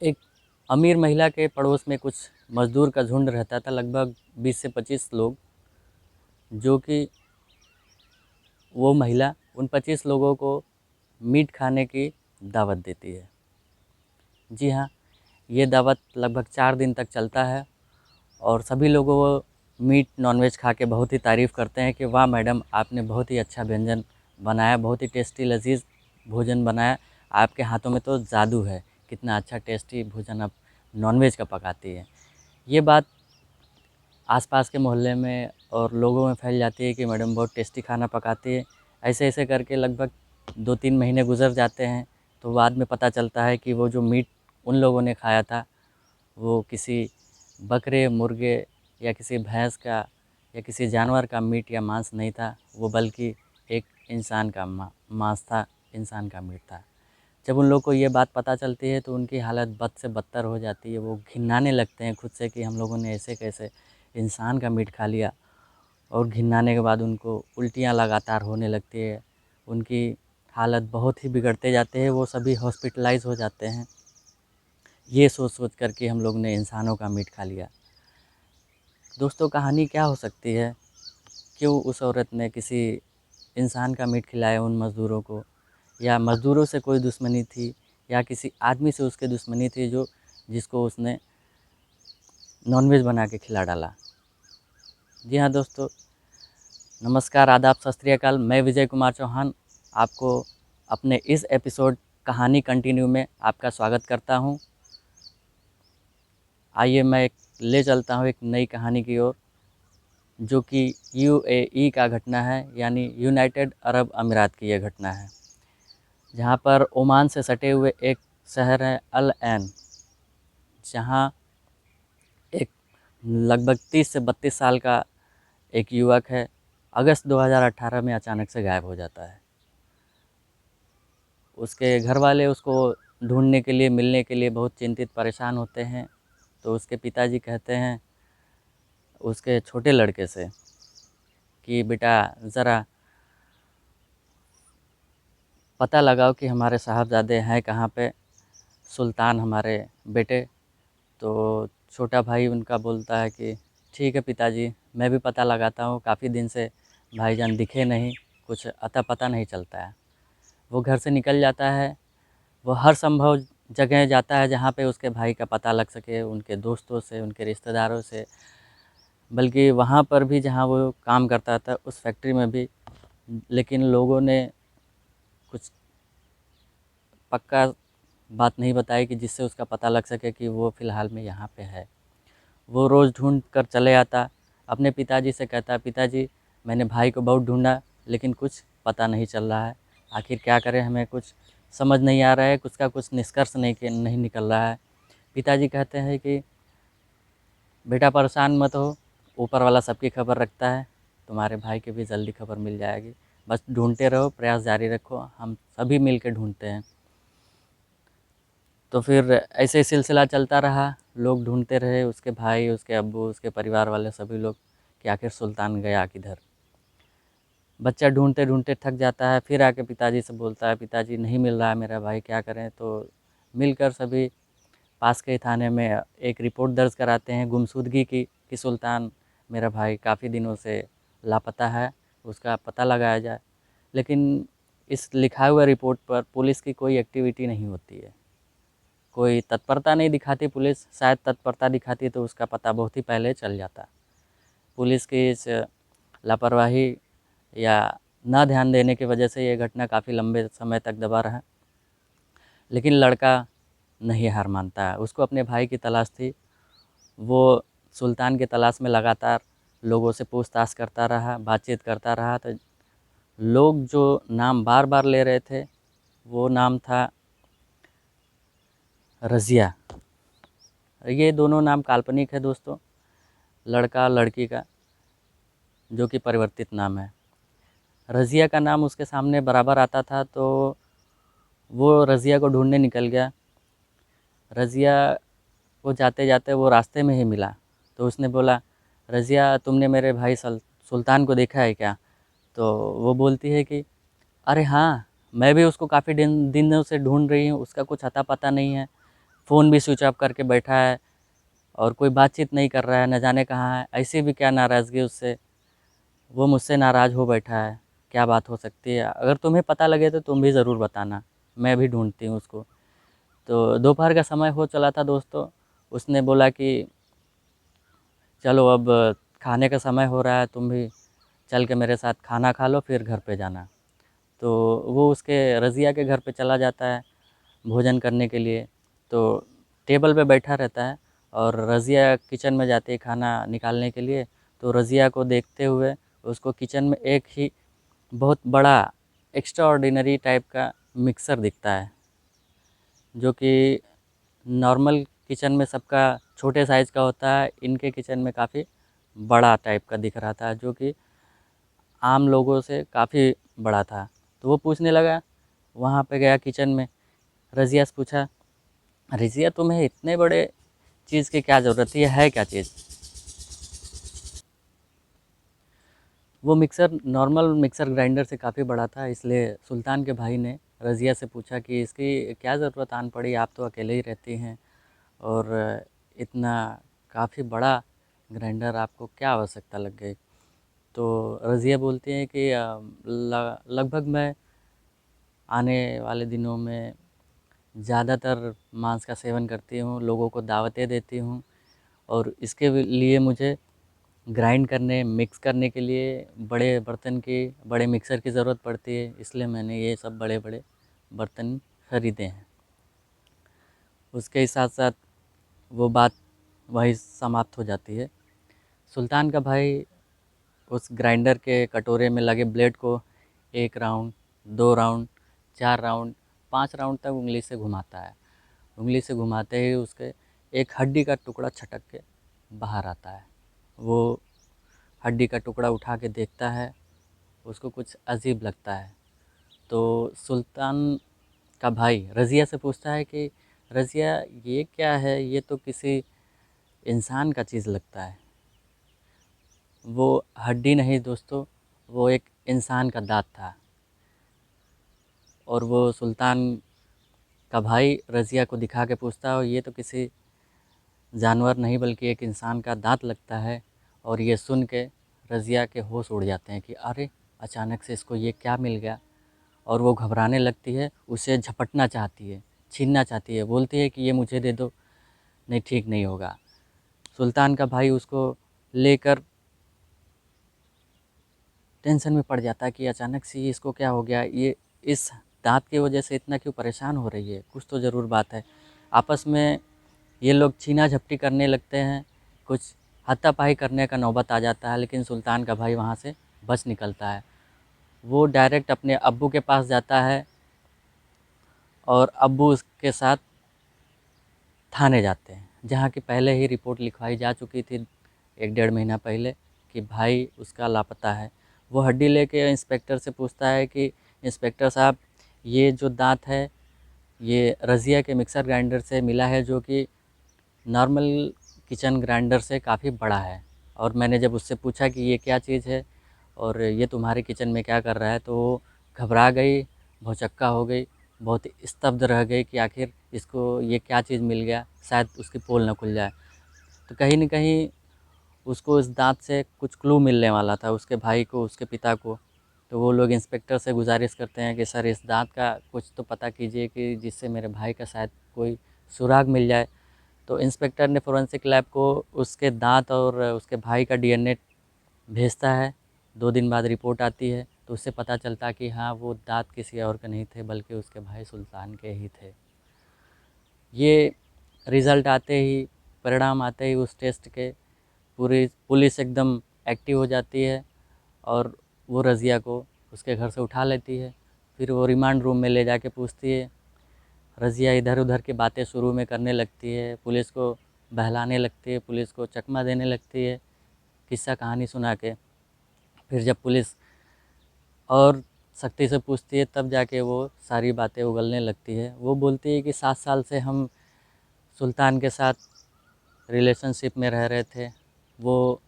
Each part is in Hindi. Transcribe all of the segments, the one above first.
एक अमीर महिला के पड़ोस में कुछ मज़दूर का झुंड रहता था, लगभग 20 से 25 लोग, जो कि वो महिला उन 25 लोगों को मीट खाने की दावत देती है। जी हाँ, ये दावत लगभग 4 दिन तक चलता है और सभी लोगों को मीट नॉनवेज खा के बहुत ही तारीफ़ करते हैं कि वाह मैडम, आपने बहुत ही अच्छा व्यंजन बनाया, बहुत ही टेस्टी लज़ीज़ भोजन बनाया, आपके हाथों में तो जादू है, कितना अच्छा टेस्टी भोजन आप नॉनवेज का पकाती हैं। ये बात आसपास के मोहल्ले में और लोगों में फैल जाती है कि मैडम बहुत टेस्टी खाना पकाती है। ऐसे ऐसे करके लगभग 2-3 महीने गुजर जाते हैं, तो बाद में पता चलता है कि वो जो मीट उन लोगों ने खाया था, वो किसी बकरे, मुर्गे या किसी भैंस का या किसी जानवर का मीट या मांस नहीं था, वो बल्कि एक इंसान का मांस था, इंसान का मीट था। जब उन लोग को ये बात पता चलती है तो उनकी हालत बद से बदतर हो जाती है। वो घिनाने लगते हैं खुद से कि हम लोगों ने ऐसे कैसे इंसान का मीट खा लिया, और घिनाने के बाद उनको उल्टियाँ लगातार होने लगती है। उनकी हालत बहुत ही बिगड़ते जाते हैं, वो सभी हॉस्पिटलाइज़ हो जाते हैं, ये सोच सोच कर कि हम लोग ने इंसानों का मीट खा लिया। दोस्तों, कहानी क्या हो सकती है? क्यों उस औरत ने किसी इंसान का मीट खिलाया उन मज़दूरों को? या मज़दूरों से कोई दुश्मनी थी, या किसी आदमी से उसकी दुश्मनी थी जो जिसको उसने नॉनवेज बना के खिला डाला? जी हाँ दोस्तों, नमस्कार, आदाब, सत श्री अकाल। मैं विजय कुमार चौहान आपको अपने इस एपिसोड कहानी कंटिन्यू में आपका स्वागत करता हूँ। आइए मैं एक ले चलता हूँ एक नई कहानी की ओर, जो कि यूएई का घटना है, यानी यूनाइटेड अरब अमीरात की यह घटना है, जहाँ पर ओमान से सटे हुए एक शहर है अल ऐन, जहाँ एक लगभग 30 से 32 साल का एक युवक है, अगस्त 2018 में अचानक से गायब हो जाता है। उसके घर वाले उसको ढूंढने के लिए, मिलने के लिए बहुत चिंतित परेशान होते हैं। तो उसके पिताजी कहते हैं उसके छोटे लड़के से कि बेटा, ज़रा पता लगाओ कि हमारे साहबज़ादे हैं कहाँ पे, सुल्तान हमारे बेटे। तो छोटा भाई उनका बोलता है कि ठीक है पिताजी, मैं भी पता लगाता हूँ, काफ़ी दिन से भाईजान दिखे नहीं, कुछ अता पता नहीं चलता है। वो घर से निकल जाता है, वो हर संभव जगह जाता है जहाँ पे उसके भाई का पता लग सके, उनके दोस्तों से, उनके रिश्तेदारों से, बल्कि वहाँ पर भी जहाँ वो काम करता था उस फैक्ट्री में भी। लेकिन लोगों ने कुछ पक्का बात नहीं बताई कि जिससे उसका पता लग सके कि वो फ़िलहाल में यहाँ पे है। वो रोज़ ढूंढ कर चले आता, अपने पिताजी से कहता, पिताजी मैंने भाई को बहुत ढूंढा लेकिन कुछ पता नहीं चल रहा है, आखिर क्या करें, हमें कुछ समझ नहीं आ रहा है, कुछ निष्कर्ष नहीं निकल रहा है। पिताजी कहते हैं कि बेटा परेशान मत हो, ऊपर वाला सबकी खबर रखता है, तुम्हारे भाई की भी जल्दी खबर मिल जाएगी, बस ढूंढते रहो, प्रयास जारी रखो, हम सभी मिल के ढूंढते हैं। तो फिर ऐसे ही सिलसिला चलता रहा, लोग ढूंढते रहे, उसके भाई, उसके अब्बू, उसके परिवार वाले सभी लोग, कि आखिर सुल्तान गया किधर। बच्चा ढूंढते ढूंढते थक जाता है, फिर आके पिताजी से बोलता है, पिताजी नहीं मिल रहा है मेरा भाई, क्या करें। तो मिलकर सभी पास के थाने में एक रिपोर्ट दर्ज कराते हैं गुमशुदगी की, कि सुल्तान मेरा भाई काफ़ी दिनों से लापता है, उसका पता लगाया जाए। लेकिन इस लिखा हुआ रिपोर्ट पर पुलिस की कोई एक्टिविटी नहीं होती है, कोई तत्परता नहीं दिखाती पुलिस। शायद तत्परता दिखाती तो उसका पता बहुत ही पहले चल जाता। पुलिस की इस लापरवाही या ना ध्यान देने की वजह से ये घटना काफ़ी लंबे समय तक दबा रहा। लेकिन लड़का नहीं हार मानता है, उसको अपने भाई की तलाश थी। वो सुल्तान की तलाश में लगातार लोगों से पूछताछ करता रहा, बातचीत करता रहा। तो लोग जो नाम बार बार ले रहे थे, वो नाम था रज़िया। ये दोनों नाम काल्पनिक है दोस्तों, लड़का लड़की का, जो कि परिवर्तित नाम है। रज़िया का नाम उसके सामने बराबर आता था, तो वो रज़िया को ढूंढने निकल गया। रज़िया को जाते जाते वो रास्ते में ही मिला, तो उसने बोला, रज़िया तुमने मेरे भाई सुल्तान को देखा है क्या? तो वो बोलती है कि अरे हाँ, मैं भी उसको काफ़ी दिनों से ढूंढ रही हूँ, उसका कुछ अता पता नहीं है। फ़ोन भी स्विच ऑफ करके बैठा है और कोई बातचीत नहीं कर रहा है, न जाने कहाँ है। ऐसी भी क्या नाराज़गी उससे, वो मुझसे नाराज़ हो बैठा है। क्या बात हो सकती है? अगर तुम्हें पता लगे तो तुम भी ज़रूर बताना, मैं भी ढूँढती हूँ उसको। तो दोपहर का समय हो चला था दोस्तों, उसने बोला कि चलो अब खाने का समय हो रहा है, तुम भी चल के मेरे साथ खाना खा लो, फिर घर पे जाना। तो वो उसके रज़िया के घर पे चला जाता है भोजन करने के लिए। तो टेबल पे बैठा रहता है और रज़िया किचन में जाती है खाना निकालने के लिए। तो रज़िया को देखते हुए उसको किचन में एक ही बहुत बड़ा एक्स्ट्रा ऑर्डिनरी टाइप का मिक्सर दिखता है, जो कि नॉर्मल किचन में सबका छोटे साइज़ का होता है, इनके किचन में काफ़ी बड़ा टाइप का दिख रहा था, जो कि आम लोगों से काफ़ी बड़ा था। तो वो पूछने लगा, वहाँ पे गया किचन में, रज़िया से पूछा, रज़िया तुम्हें इतने बड़े चीज़ की क्या ज़रूरत थी, ये है क्या चीज़? वो मिक्सर नॉर्मल मिक्सर ग्राइंडर से काफ़ी बड़ा था, इसलिए सुल्तान के भाई ने रज़िया से पूछा कि इसकी क्या ज़रूरत आन पड़ी, आप तो अकेले ही रहती हैं और इतना काफ़ी बड़ा ग्राइंडर आपको क्या आवश्यकता लग गई? तो रज़िया बोलती हैं कि लगभग मैं आने वाले दिनों में ज़्यादातर मांस का सेवन करती हूँ, लोगों को दावतें देती हूँ और इसके लिए मुझे ग्राइंड करने, मिक्स करने के लिए बड़े बर्तन की, बड़े मिक्सर की ज़रूरत पड़ती है, इसलिए मैंने ये सब बड़े-बड़े बर्तन ख़रीदे हैं। उसके ही साथ-साथ वो बात वहीं समाप्त हो जाती है। सुल्तान का भाई उस ग्राइंडर के कटोरे में लगे ब्लेड को 1 राउंड, 2 राउंड, 4 राउंड, 5 राउंड तक उँगली से घुमाता है। उँगली से घुमाते ही उसके एक हड्डी का टुकड़ा छटक के बाहर आता है। वो हड्डी का टुकड़ा उठा के देखता है, उसको कुछ अजीब लगता है। तो सुल्तान का भाई रज़िया से पूछता है कि रज़िया ये क्या है? ये तो किसी इंसान का चीज़ लगता है। वो हड्डी नहीं दोस्तों, वो एक इंसान का दाँत था और वो सुल्तान का भाई रज़िया को दिखा के पूछता है, ये तो किसी जानवर नहीं बल्कि एक इंसान का दाँत लगता है। और ये सुन के रज़िया के होश उड़ जाते हैं कि अरे! अचानक से इसको ये क्या मिल गया? और वो घबराने लगती है, उसे झपटना चाहती है, छीनना चाहती है, बोलती है कि ये मुझे दे दो, नहीं ठीक नहीं होगा। सुल्तान का भाई उसको लेकर टेंशन में पड़ जाता है कि अचानक से ये इसको क्या हो गया? ये इस दाँत की वजह से इतना क्यों परेशान हो रही है? कुछ तो ज़रूर बात है। आपस में ये लोग छीना-झपटी करने लगते हैं, कुछ हाथापाई करने का नौबत आ जाता है, लेकिन सुल्तान का भाई वहाँ से बच निकलता है। वो डायरेक्ट अपने अब्बू के पास जाता है और अब्बू उसके साथ थाने जाते हैं, जहाँ की पहले ही रिपोर्ट लिखवाई जा चुकी थी 1 डेढ़ महीना पहले कि भाई उसका लापता है। वो हड्डी लेके इंस्पेक्टर से पूछता है कि इंस्पेक्टर साहब, ये जो दाँत है, ये रज़िया के मिक्सर ग्राइंडर से मिला है, जो कि नॉर्मल किचन ग्राइंडर से काफ़ी बड़ा है। और मैंने जब उससे पूछा कि ये क्या चीज़ है और ये तुम्हारे किचन में क्या कर रहा है, तो वो घबरा गई, भौचक्का हो गई, बहुत स्तब्ध रह गई कि आखिर इसको ये क्या चीज़ मिल गया, शायद उसकी पोल ना खुल जाए। तो कहीं न कहीं उसको इस दाँत से कुछ क्लू मिलने वाला था, उसके भाई को, उसके पिता को। तो वो लोग इंस्पेक्टर से गुज़ारिश करते हैं कि सर, इस दाँत का कुछ तो पता कीजिए कि जिससे मेरे भाई का शायद कोई सुराग मिल जाए। तो इंस्पेक्टर ने फोरेंसिक लैब को उसके दाँत और उसके भाई का डीएनए भेजता है। 2 दिन बाद रिपोर्ट आती है, तो उससे पता चलता कि हाँ, वो दाँत किसी और के नहीं थे बल्कि उसके भाई सुल्तान के ही थे। ये रिज़ल्ट आते ही, परिणाम आते ही उस टेस्ट के, पूरी पुलिस एकदम एक्टिव हो जाती है और वो रज़िया को उसके घर से उठा लेती है। फिर वो रिमांड रूम में ले जाके पूछती है। रज़िया इधर-उधर की बातें शुरू में करने लगती है, पुलिस को बहलाने लगती है, पुलिस को चकमा देने लगती है, किस्सा कहानी सुना के। फिर जब पुलिस और सख्ती से पूछती है, तब जाके वो सारी बातें उगलने लगती है। वो बोलती है कि 7 साल से हम सुल्तान के साथ रिलेशनशिप में रह रहे थे। वो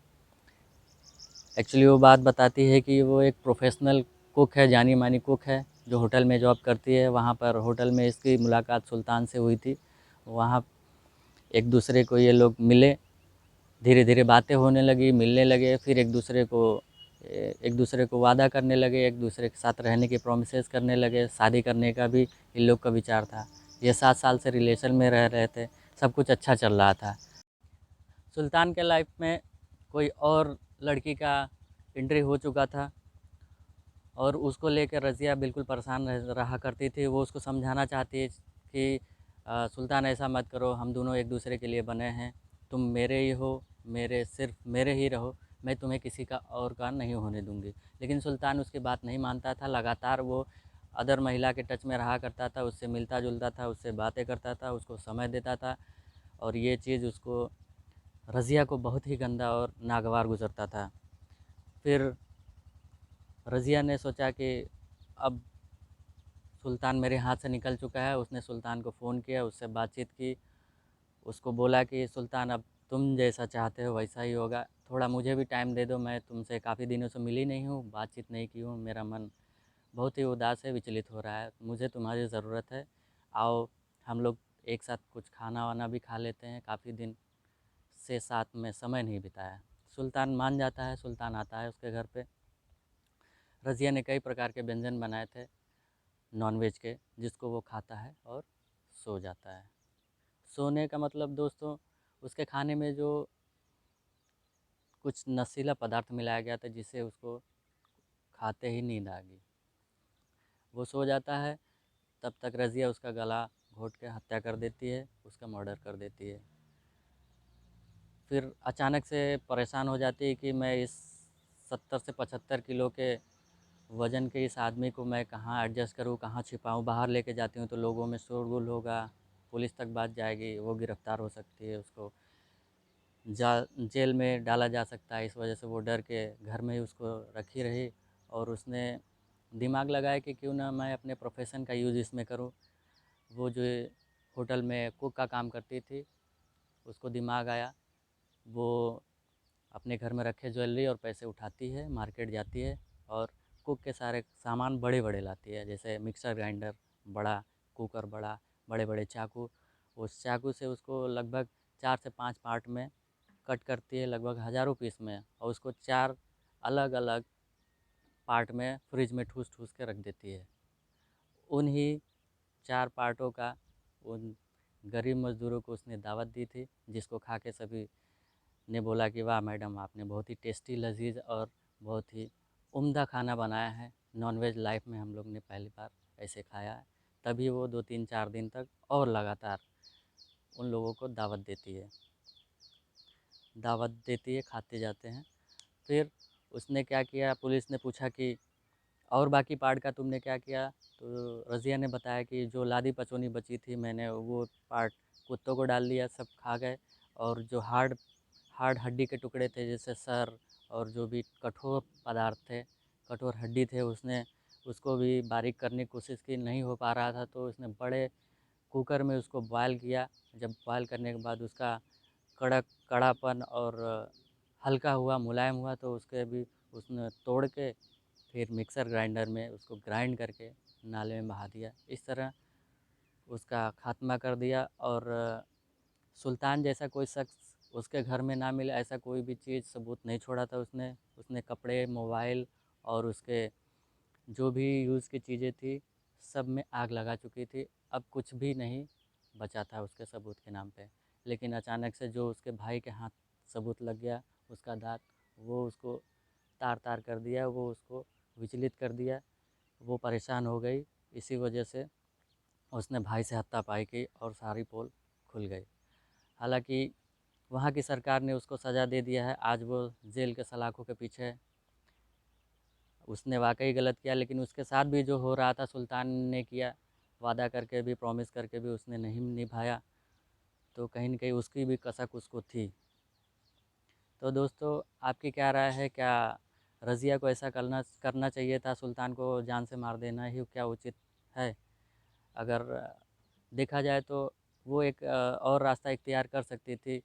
एक्चुअली वो बात बताती है कि वो एक प्रोफ़ेशनल कुक है, जानी-मानी कुक है, जो होटल में जॉब करती है। वहाँ पर होटल में इसकी मुलाकात सुल्तान से हुई थी वहाँ एक दूसरे को ये लोग मिले, धीरे धीरे बातें होने लगी, मिलने लगे, फिर एक दूसरे को वादा करने लगे, एक दूसरे के साथ रहने की प्रोमिसेस करने लगे, शादी करने का भी इन लोग का विचार था। ये 7 साल से रिलेशन में रह रहे थे, सब कुछ अच्छा चल रहा था। सुल्तान के लाइफ में कोई और लड़की का एंट्री हो चुका था और उसको लेकर रज़िया बिल्कुल परेशान रहा करती थी। वो उसको समझाना चाहती है कि सुल्तान ऐसा मत करो, हम दोनों एक दूसरे के लिए बने हैं, तुम मेरे ही हो, सिर्फ मेरे ही रहो, मैं तुम्हें किसी का और का नहीं होने दूंगी। लेकिन सुल्तान उसकी बात नहीं मानता था। लगातार वो अदर महिला के टच में रहा करता था, उससे मिलता जुलता था, उससे बातें करता था, उसको समय देता था, और ये चीज़ उसको, रज़िया को बहुत ही गंदा और नागवार गुजरता था। फिर रज़िया ने सोचा कि अब सुल्तान मेरे हाथ से निकल चुका है। उसने सुल्तान को फ़ोन किया, उससे बातचीत की, उसको बोला कि सुल्तान अब तुम जैसा चाहते हो वैसा ही होगा, थोड़ा मुझे भी टाइम दे दो, मैं तुमसे काफ़ी दिनों से मिली नहीं हूँ, बातचीत नहीं की हूँ, मेरा मन बहुत ही उदास है, विचलित हो रहा है, मुझे तुम्हारी ज़रूरत है, आओ हम लोग एक साथ कुछ खाना वाना भी खा लेते हैं, काफ़ी दिन से साथ में समय नहीं बिताया। सुल्तान मान जाता है, सुल्तान आता है उसके घर पे। रज़िया ने कई प्रकार के व्यंजन बनाए थे नॉनवेज के, जिसको वो खाता है और सो जाता है। सोने का मतलब दोस्तों, उसके खाने में जो कुछ नशीला पदार्थ मिलाया गया था, जिससे उसको खाते ही नींद आ गई। वो सो जाता है, तब तक रज़िया उसका गला घोंट के हत्या कर देती है, उसका मर्डर कर देती है। फिर अचानक से परेशान हो जाती है कि मैं इस 70 से 75 किलो के वज़न के इस आदमी को मैं कहाँ एडजस्ट करूँ, कहाँ छिपाऊँ, बाहर लेके जाती हूँ तो लोगों में शोरगुल होगा, पुलिस तक बात जाएगी, वो गिरफ़्तार हो सकती है, उसको जेल में डाला जा सकता है। इस वजह से वो डर के घर में ही उसको रखी रही, और उसने दिमाग लगाया कि क्यों ना मैं अपने प्रोफेशन का यूज़ इसमें करूँ। वो जो होटल में कुक का काम करती थी, उसको दिमाग आया, वो अपने घर में रखे ज्वेलरी और पैसे उठाती है, मार्केट जाती है और कुक के सारे सामान बड़े बड़े लाती है, जैसे मिक्सर ग्राइंडर बड़ा, कुकर बड़ा, बड़े बड़े चाकू। उस चाकू से उसको लगभग 4 से 5 पार्ट में कट करती है, लगभग हज़ारों पीस में, और उसको 4 अलग अलग पार्ट में फ्रिज में ठूस ठूस के रख देती है। उन्हीं 4 पार्टों का उन गरीब मज़दूरों को उसने दावत दी थी, जिसको खा के सभी ने बोला कि वाह मैडम, आपने बहुत ही टेस्टी, लज़ीज़ और बहुत ही उम्दा खाना बनाया है। नॉनवेज लाइफ में हम लोग ने पहली बार ऐसे खाया है। तभी वो 2-3-4 दिन तक और लगातार उन लोगों को दावत देती है, खाते जाते हैं। फिर उसने क्या किया, पुलिस ने पूछा कि और बाकी पार्ट का तुमने क्या किया? तो रज़िया ने बताया कि जो लादी पचौनी बची थी, मैंने वो पार्ट कुत्तों को डाल दिया, सब खा गए, और जो हार्ड हार्ड हड्डी के टुकड़े थे, जैसे सर और जो भी कठोर पदार्थ थे, कठोर हड्डी थे, उसने उसको भी बारीक करने की कोशिश की, नहीं हो पा रहा था, तो उसने बड़े कुकर में उसको बॉयल किया। जब बॉयल करने के बाद उसका कड़ापन और हल्का हुआ, मुलायम हुआ, तो उसके भी उसने तोड़ के फिर मिक्सर ग्राइंडर में उसको ग्राइंड करके नाले में बहा दिया। इस तरह उसका खात्मा कर दिया, और सुल्तान जैसा कोई शख्स उसके घर में ना मिले, ऐसा कोई भी चीज़ सबूत नहीं छोड़ा था उसने। उसने कपड़े, मोबाइल और उसके जो भी यूज़ की चीज़ें थी, सब में आग लगा चुकी थी। अब कुछ भी नहीं बचा था उसके सबूत के नाम पे। लेकिन अचानक से जो उसके भाई के हाथ सबूत लग गया, उसका दाँत, वो उसको तार-तार कर दिया, वो उसको विचलित कर दिया। वो परेशान हो गई, इसी वजह से उसने भाई से हाथापाई की और सारी पोल खुल गई। हालाँकि वहाँ की सरकार ने उसको सज़ा दे दिया है, आज वो जेल के सलाखों के पीछे है। उसने वाक़ई गलत किया, लेकिन उसके साथ भी जो हो रहा था सुल्तान ने किया, वादा करके भी, प्रॉमिस करके भी उसने नहीं निभाया, तो कहीं न कहीं उसकी भी कसक उसको थी। तो दोस्तों, आपकी क्या राय है? क्या रज़िया को ऐसा करना करना चाहिए था, सुल्तान को जान से मार देना ही क्या उचित है? अगर देखा जाए तो वो एक और रास्ता इख्तियार कर सकती थी,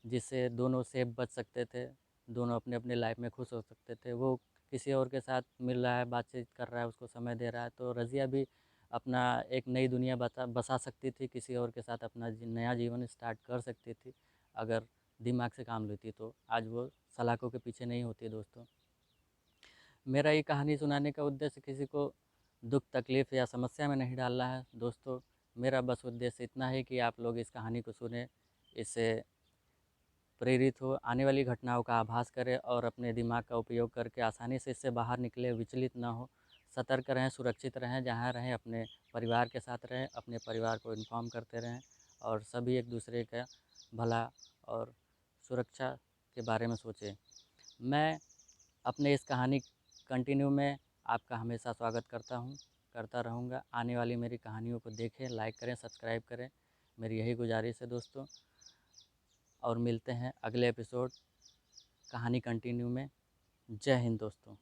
जिससे दोनों सेफ बच सकते थे, दोनों अपने-अपने लाइफ में खुश हो सकते थे। वो किसी और के साथ मिल रहा है, बातचीत कर रहा है, उसको समय दे रहा है, तो रज़िया भी अपना एक नई दुनिया बसा सकती थी, किसी और के साथ अपना नया जीवन स्टार्ट कर सकती थी अगर दिमाग से काम लेती। तो आज वो सलाखों के पीछे नहीं होती दोस्तों। मेरा ये कहानी सुनाने का उद्देश्य किसी को दुख तकलीफ़ या समस्या में नहीं डालना है दोस्तों। मेरा बस उद्देश्य इतना है कि आप लोग इस कहानी को सुने, इससे प्रेरित हो, आने वाली घटनाओं का आभास करें और अपने दिमाग का उपयोग करके आसानी से इससे बाहर निकले, विचलित ना हो, सतर्क रहें, सुरक्षित रहें, जहाँ रहें अपने परिवार के साथ रहें, अपने परिवार को इन्फॉर्म करते रहें और सभी एक दूसरे का भला और सुरक्षा के बारे में सोचें। मैं अपने इस कहानी कंटिन्यू में आपका हमेशा स्वागत करता रहूँगा। आने वाली मेरी कहानियों को देखें, लाइक करें, सब्सक्राइब करें, मेरी यही गुजारिश है दोस्तों। और मिलते हैं अगले एपिसोड कहानी कंटिन्यू में। जय हिंद दोस्तों।